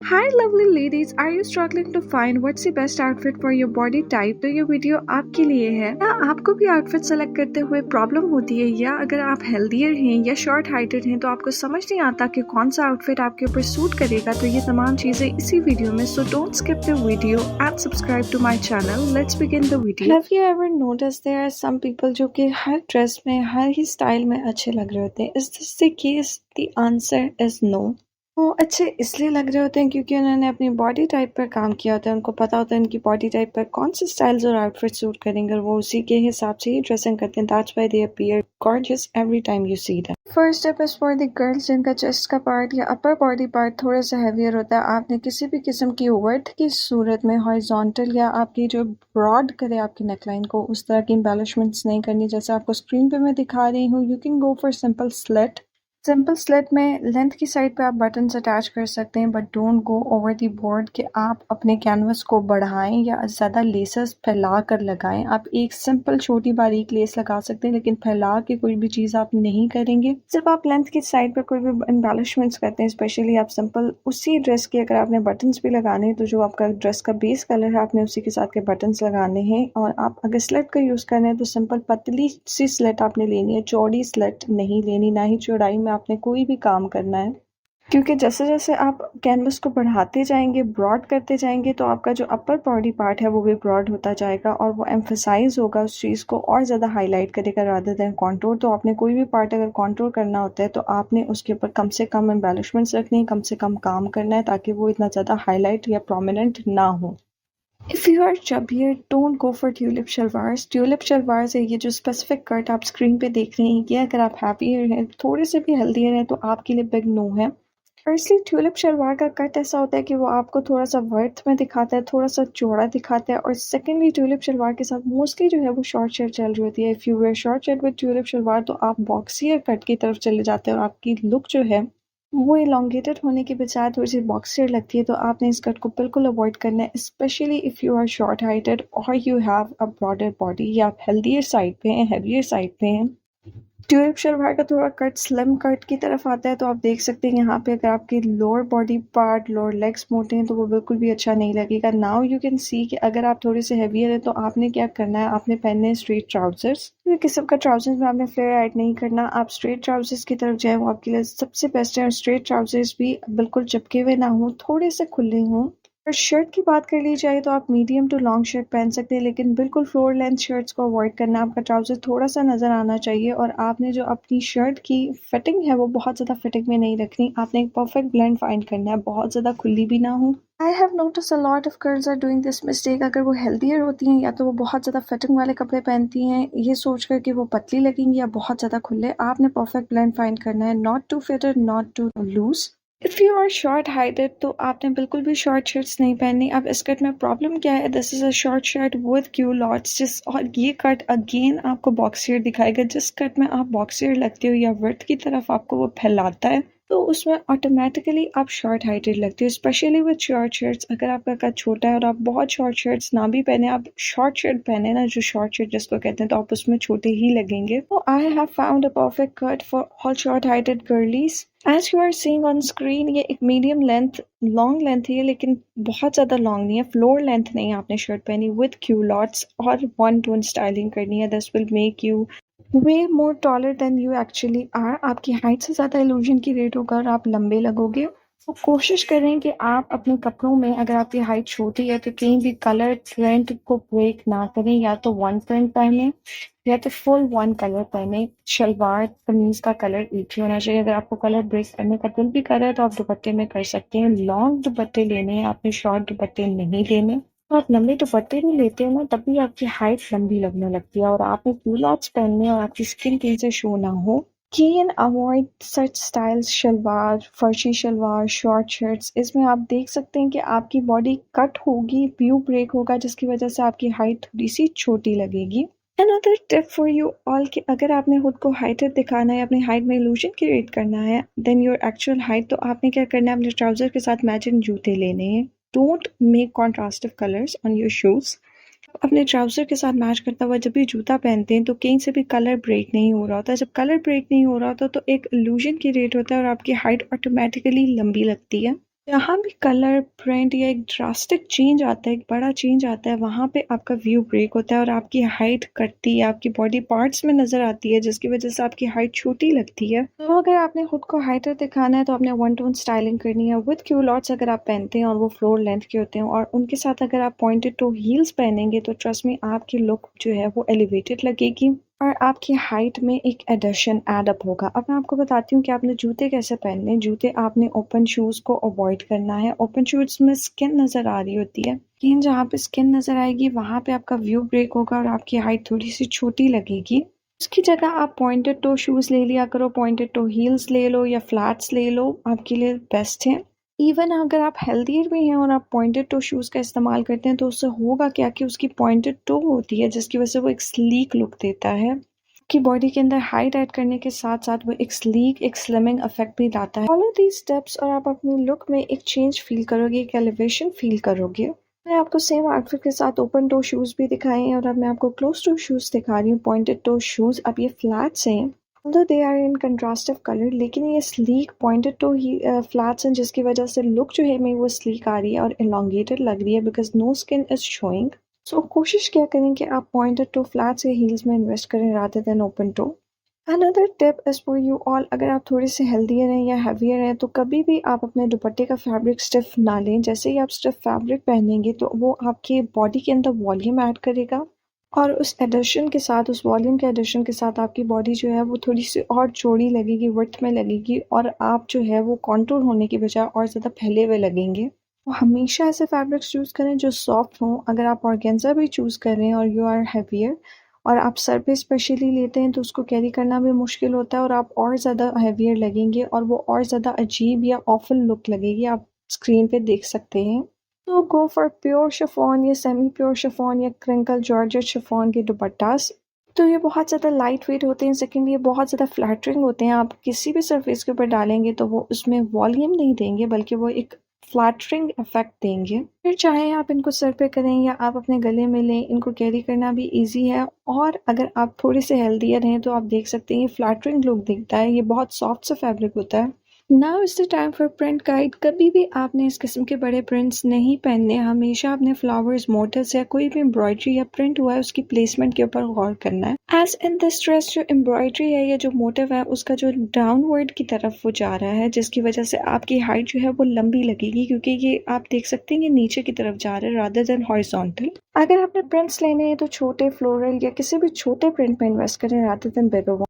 Hi lovely ladies, are you struggling to find what's the best outfit for your body type? तो ये video आपके लिए है। क्या आपको भी आउटफिट सेलेक्ट करते हुए प्रॉब्लम होती है या अगर आप हेल्दियर हैं या शॉर्ट हाइटेड हैं तो आपको समझ नहीं आता कि कौन सा आउटफिट आपके ऊपर सूट करेगा? तो ये तमाम चीजें इसी वीडियो में, so don't skip the video and subscribe to my channel. Let's begin the video. Have you ever noticed there are some people जो कि हर ड्रेस में, हर ही स्टाइल में अच्छे लग रहे होते हैं? Is this the case? The answer is no. वो अच्छे इसलिए लग रहे होते हैं क्योंकि उन्होंने अपनी बॉडी टाइप पर काम किया होता है। उनको पता होता है उनकी बॉडी टाइप पर कौन से स्टाइल्स और आउटफिट सूट करेंगे और वो उसी के हिसाब से ही ड्रेसिंग करते हैं। That's why they appear gorgeous every time you see them. First step is for the girls जिनका चेस्ट का पार्ट या अपर बॉडी पार्ट थोड़ा सा हैवियर होता है। आपने किसी भी किस्म की वर्थ की सूरत में हॉरिजॉन्टल या आपकी जो ब्रॉड करे आपकी नेकलाइन को, उस तरह की एम्बेलिशमेंट्स नहीं करनी। जैसे आपको स्क्रीन पे मैं दिखा रही हूँ, you can go for simple slit. Simple slit में लेंथ की साइड पे आप बटन्स अटैच कर सकते हैं, but don't go over the board कि आप अपने कैनवस को बढ़ाएं या ज़्यादा लेसेस फैला कर लगाएं। आप एक सिंपल छोटी बारीक लेस लगा सकते हैं, लेकिन फैला के कोई भी चीज़ आप नहीं करेंगे। सिर्फ आप लेंथ की साइड पर कोई भी एम्बेलिशमेंट्स करते हैं, स्पेशली आप सिंपल उसी ड्रेस के अगर आपने बटन्स भी लगाने हैं तो जो आपका ड्रेस का बेस कलर है आपने उसी के साथ के बटन्स लगाने हैं। और आप अगर स्लिट का यूज़ कर रहे हैं तो सिंपल पतली सी स्लिट आपने लेनी है, चौड़ी स्लिट नहीं लेनी, ना ही चौड़ाई में आपने कोई भी काम करना है। क्योंकि जैसे जैसे आप कैनवस को बढ़ाते जाएंगे, ब्रॉड करते जाएंगे, तो आपका जो अपर बॉडी पार्ट है वो भी ब्रॉड होता जाएगा और वो एम्फसाइज होगा, उस चीज़ को और ज़्यादा हाईलाइट करेगा रादर देन कॉन्टूर। तो आपने कोई भी पार्ट अगर कॉन्टूर करना होता है तो आपने उसके ऊपर कम से कम एम्बेलिशमेंट्स रखनी है, कम से कम काम करना है, ताकि वो इतना ज़्यादा हाईलाइट या प्रोमिनेंट ना हो। If you are chubbier, don't go for tulip shalwars. Tulip shalwar से ये जो स्पेसिफिक कट आप स्क्रीन पे देख रहे हैं, ये अगर आप हैप्पियर हैं, थोड़े से भी हेल्दियर हैं, तो आपके लिए बिग नो है। फर्स्टली ट्यूलिप शलवार का कट ऐसा होता है कि वो आपको थोड़ा सा वर्थ में दिखाता है, थोड़ा सा चौड़ा दिखाता है। और सेकेंडली ट्यूलिप शलवार के साथ मोस्टली जो है वो शॉर्ट शर्ट चल रही होती है। If you wear short shirt with tulip shalwar तो आप बॉक्सियर कट की तरफ चले जाते हैं और आपकी लुक जो है वो इलोंगेटेड होने के बजाय थोड़ी सी बॉक्सियर लगती है। तो आपने इस कट को बिल्कुल अवॉइड करना है, specially if you are short heighted और you have a broader body या आप हेल्दियर साइड पे हैं, हैवियर साइड पे हैं। ट्यूलिप शलवार का थोड़ा कट स्लिम कट की तरफ आता है, तो आप देख सकते हैं यहाँ पे अगर आपकी lower body part, lower legs मोटे हैं तो वो बिल्कुल भी अच्छा नहीं लगेगा। नाउ यू कैन सी कि अगर आप थोड़े से हैवियर हैं तो आपने क्या करना है, आपने पहनने हैं स्ट्रेट ट्राउजर्स। ये किस्म का ट्राउजर्स में आपने फ्लेयर ऐड नहीं करना, आप स्ट्रेट ट्राउजर्स की तरफ जाएं, वो आपके लिए सबसे बेस्ट है। और स्ट्रेट ट्राउजर्स भी बिल्कुल चिपके हुए ना हो, थोड़े से खुले हों। और शर्ट की बात कर ली जाए तो आप मीडियम टू लॉन्ग शर्ट पहन सकते हैं, लेकिन बिल्कुल फ्लोर लेंथ शर्ट्स को अवॉइड करना। आपका ट्राउजर थोड़ा सा नज़र आना चाहिए और आपने जो अपनी शर्ट की फिटिंग है वो बहुत ज़्यादा फिटिंग में नहीं रखनी। आपने एक परफेक्ट ब्लेंड फाइंड करना है, बहुत ज़्यादा खुली भी ना हो। I have notice a lot of girls are doing this mistake. अगर वो हेल्दियर होती हैं या तो वो बहुत ज़्यादा फिटिंग वाले कपड़े पहनती हैं, ये सोच कर कि वो पतली लगेंगी या बहुत ज़्यादा खुले। आपने परफेक्ट ब्लेंड फाइंड करना है, not too fitted, not too loose. If you are short heighted तो आपने बिल्कुल भी शॉर्ट शर्ट्स नहीं पहननी। अब इस कट में प्रॉब्लम क्या है, this is a short shirt with Q lots. जिस और ये कट अगेन आपको बॉक्सियर दिखाएगा। जिस कट में आप बॉक्सियर लगते हो या वर्थ की तरफ आपको वो फैलाता है तो उसमें ऑटोमेटिकली आप शॉर्ट हाइटेड लगते हो, स्पेशली विद शॉर्ट शर्ट्स। अगर आपका कट छोटा है और आप बहुत शॉर्ट शर्ट्स ना भी पहने, आप शॉर्ट शर्ट पहने ना, जो शॉर्ट शर्ट जिसको कहते हैं, तो आप उसमें छोटे ही लगेंगे। तो I have found a perfect cut for all short heighted girlies. As you are seeing on screen, ये एक मीडियम लेंथ, लॉन्ग लेंथ है, लेकिन बहुत ज़्यादा लॉन्ग नहीं है। फ्लोर लेंथ नहीं आपने शर्ट पहनी, विद क्यू लॉट्स और वन टोन स्टाइलिंग करनी है। This will make you way more taller than you actually are. आपकी हाइट से ज़्यादा इल्यूजन क्रिएट होगा और आप लंबे लगोगे। तो कोशिश करें कि आप अपने कपड़ों में, अगर आपकी हाइट छोटी है तो कहीं भी कलर प्रिंट को ब्रेक ना करें। या तो वन प्रिंट पहने या तो फुल वन कलर पहने। शलवार कमीज का कलर एक ही होना चाहिए। अगर आपको कलर ब्रेक करने का दिल भी कर रहा है तो आप दुपट्टे में कर सकते हैं। लॉन्ग दुपट्टे लेने हैं आपने, शॉर्ट दुपट्टे नहीं लेने। तो आप लंबे दुपट्टे भी लेते हो ना, तभी आपकी हाइट लंबी लगने लगती है। और आपने क्यूलॉट्स पहनने और आपकी स्किन कहीं से शो ना हो। Can avoid such styles, salwar, farshi salwar, short shirts. इसमें आप देख सकते हैं कि आपकी बॉडी कट होगी, व्यू ब्रेक होगा, जिसकी वजह से आपकी हाइट थोड़ी सी छोटी लगेगी। Another tip for you all कि अगर आपने खुद को हाइटेड दिखाना है, अपनी हाइट में इल्यूजन क्रिएट करना है देन योर एक्चुअल हाइट, तो आपने क्या करना है, अपने ट्राउजर के साथ मैचिंग जूते लेने हैं। Don't make contrastive colours on your shoes. अपने ट्राउजर के साथ मैच करता हुआ जब भी जूता पहनते हैं तो कहीं से भी कलर ब्रेक नहीं हो रहा होता। जब कलर ब्रेक नहीं हो रहा होता तो एक इल्यूजन क्रिएट होता है और आपकी हाइट ऑटोमेटिकली लंबी लगती है। जहाँ भी कलर, प्रिंट या एक ड्रास्टिक चेंज आता है, एक बड़ा चेंज आता है, वहाँ पे आपका व्यू ब्रेक होता है और आपकी हाइट कटती है, आपकी बॉडी पार्ट्स में नज़र आती है, जिसकी वजह से आपकी हाइट छोटी लगती है। तो अगर आपने खुद को हाइटर दिखाना है तो आपने वन टोन स्टाइलिंग करनी है विद क्यूलॉट्स अगर आप पहनते हैं और वो फ्लोर लेंथ के होते हैं और उनके साथ अगर आप पॉइंटेड टो हील्स पहनेंगे तो ट्रस्ट मी आपकी लुक जो है वो एलिवेटेड लगेगी और आपकी हाइट में एक एडिशन एड अप होगा। अब मैं आपको बताती हूँ कि आपने जूते कैसे पहनने। जूते आपने ओपन शूज़ को अवॉइड करना है। ओपन शूज़ में स्किन नज़र आ रही होती है, लेकिन जहाँ पे स्किन नज़र आएगी वहाँ पे आपका व्यू ब्रेक होगा और आपकी हाइट थोड़ी सी छोटी लगेगी। उसकी जगह आप पॉइंटेड टो शूज़ ले लिया करो, पॉइंटेड टो हील्स ले लो या फ्लैट्स ले लो, आपके लिए बेस्ट है। इवन अगर आप हेल्दियर भी हैं और आप पॉइंटेड टो शूज़ का इस्तेमाल करते हैं तो उससे होगा क्या कि उसकी पॉइंटेड टो होती है जिसकी वजह से वो एक स्लीक लुक देता है कि बॉडी के अंदर हाइट ऐड करने के साथ साथ वो एक स्लीक एक स्लिमिंग इफेक्ट भी लाता है। फॉलो दीज स्टेप्स और आप अपनी लुक में एक चेंज फील करोगे, एक एलिवेशन फील करोगे। मैं आपको सेम आउटफिट के साथ ओपन टो शूज़ भी दिखाए हैं और अब मैं आपको क्लोज टो शूज़ दिखा रही हूँ, पॉइंटेड टो शूज़। अब ये फ्लैट्स हैं, although they are in contrastive color, लेकिन ये sleek pointed to he flats हैं जिसकी वजह से लुक जो है मेरी वो स्लीक आ रही है और elongated लग रही है because no skin is showing. So कोशिश क्या करें कि आप पॉइंटेड टो फ्लैट्स या हील्स में इन्वेस्ट करें rather than open toe. Another tip is for you all, अगर आप थोड़े से हेल्दियर हैं या हैवियर हैं तो कभी भी आप अपने दुपट्टे का फैब्रिक स्टिफ ना लें। जैसे ही आप स्टिफ फैब्रिक पहनेंगे तो वो आपके बॉडी के अंदर वॉल्यूम ऐड करेगा और उस एडिशन के साथ, उस वॉल्यूम के एडिशन के साथ आपकी बॉडी जो है वो थोड़ी सी और चौड़ी लगेगी, विड्थ में लगेगी और आप जो है वो कॉन्टूर होने की बजाय और ज़्यादा फैले हुए लगेंगे। तो हमेशा ऐसे फैब्रिक्स चूज़ करें जो सॉफ्ट हों। अगर आप ऑर्गेन्जा भी चूज़ कर रहे हैं और यू आर हैवियर और आप सर पे स्पेशली लेते हैं तो उसको कैरी करना भी मुश्किल होता है और आप और ज़्यादा हैवियर लगेंगे और वो और ज़्यादा अजीब या ऑफल लुक लगेगी, आप स्क्रीन पे देख सकते हैं। तो गो फॉर प्योर शिफॉन या सेमी प्योर शिफॉन या क्रिंकल जॉर्जेट शिफॉन के दुपट्टास। तो ये बहुत ज़्यादा लाइट वेट होते हैं, सेकेंड ये बहुत ज़्यादा फ्लैटरिंग होते हैं। आप किसी भी सरफेस के ऊपर डालेंगे तो वो उसमें वॉल्यूम नहीं देंगे बल्कि वो एक फ्लैटरिंग इफेक्ट देंगे। फिर चाहे आप इनको सर पे करें या आप अपने गले में लें, इनको कैरी करना भी ईजी है और अगर आप थोड़े से हेल्दियर हैं तो आप देख सकते हैं ये फ्लैटरिंग लुक दिखता है। ये बहुत सॉफ्ट सा फैब्रिक होता है। Now is the time for print guide. कभी भी आपने इस किस्म के बड़े प्रिंट्स नहीं पहनने। हमेशा आपने फ्लावर्स, मोटिव्स या कोई भी एम्ब्रॉयडरी या प्रिंट हुआ है उसकी प्लेसमेंट के ऊपर गौर करना है। एज इन दिस ड्रेस जो एम्ब्रॉयडरी है या जो मोटिव है उसका जो डाउनवर्ड की तरफ वो जा रहा है जिसकी वजह से आपकी हाइट जो है वो लंबी लगेगी क्योंकि ये आप देख सकते हैं ये नीचे की तरफ जा रहा है रादर देन हॉरिजॉन्टल। अगर आपने प्रिंट्स लेने हैं तो छोटे फ्लोरल या किसी भी छोटे प्रिंट में इन्वेस्ट करें रादर देन बिगर।